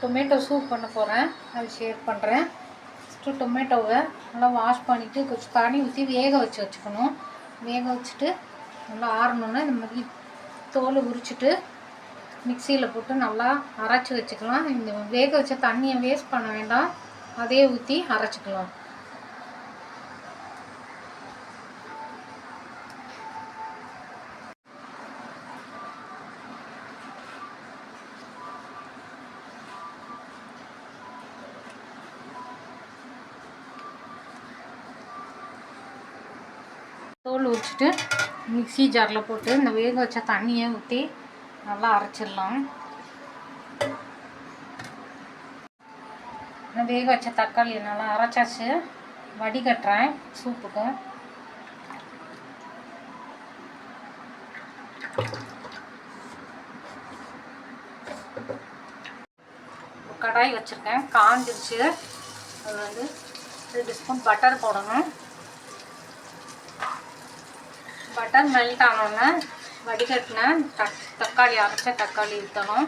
Tomato soup பண்ண போகிறேன், அது ஷேர் பண்ணுறேன். ஃபஸ்ட்டு டொமேட்டோவை நல்லா வாஷ் பண்ணிவிட்டு கொஞ்சம் தண்ணி ஊற்றி வேக வச்சுக்கணும். வேக வச்சுட்டு நல்லா ஆறணுன்னா இந்த மாதிரி தோலை உரிச்சிட்டு மிக்சியில் போட்டு நல்லா அரைச்சி வச்சுக்கலாம். இந்த வேக வச்ச தண்ணியை வேஸ்ட் பண்ண வேண்டாம், அதே ஊற்றி அரைச்சிக்கலாம். தோல் உரிச்சிட்டு மிக்சி ஜாரில் போட்டு இந்த வேக வச்ச தண்ணியை ஊற்றி நல்லா அரைச்சிடலாம். இந்த வேக வச்ச தக்காளி நல்லா அரைச்சாச்சு, வடிகட்டுறேன் சூப்புக்கு. கடாய் வச்சுருக்கேன், காஞ்சிருச்சு. அது வந்து 2 ஸ்பூன் பட்டர் போடணும். பட்டர் மெல்ட் ஆனோன்னே வடிகட்டின தக்காளி, அரைச்ச தக்காளி ஊற்றணும்.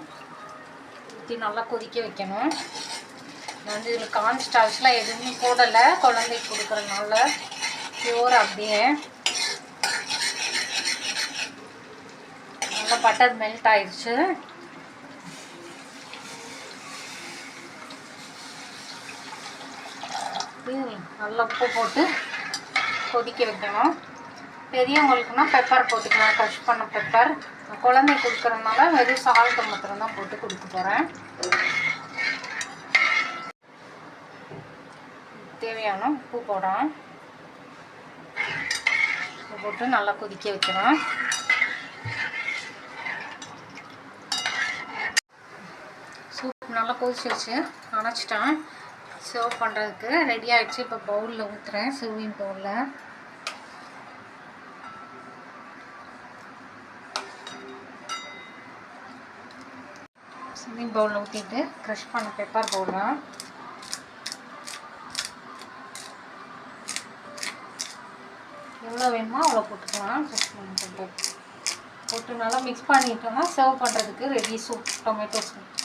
ஊற்றி நல்லா கொதிக்க வைக்கணும். வந்து இதில் கார்ன் ஸ்டார்ச்லாம் எதுவுமே போடலை, குழந்தைக்கு கொடுக்குறதுனால பியூர் அப்படியே. நல்லா பட்டர் மெல்ட் ஆயிடுச்சு. நல்லா உப்பு போட்டு கொதிக்க வைக்கணும். பெரியவங்களுக்குனா பெப்பர் போட்டுக்கலாம், க்ரஷ் பண்ண பெப்பர். குழந்தை கொடுக்குறதுனால வெறும் சால்ட்டு மாத்திரம் தான் போட்டு கொடுக்க போகிறேன். தேவையான உப்பு போடுறோம். உப்பு போட்டு நல்லா கொதிக்க வைக்கிறோம். சூப் நல்லா கொதிச்சிருச்சு, அணைச்சிட்டேன். சர்வ் பண்ணுறதுக்கு ரெடி ஆகிடுச்சு. இப்போ பவுலில் ஊற்றுறேன், சர்விங் பவுலில். சர்விங் பவுலில் ஊற்றிட்டு க்ரஷ் பண்ண பெப்பர் போடலாம். எவ்வளோ வேணுமோ அவ்வளோ போட்டுக்கலாம். க்ரஷ் பண்ண பெப்பர் போட்டு நல்லா மிக்ஸ் பண்ணிட்டோம்னா சர்வ் பண்ணுறதுக்கு ரெடி சூப், டொமேட்டோ சூப்.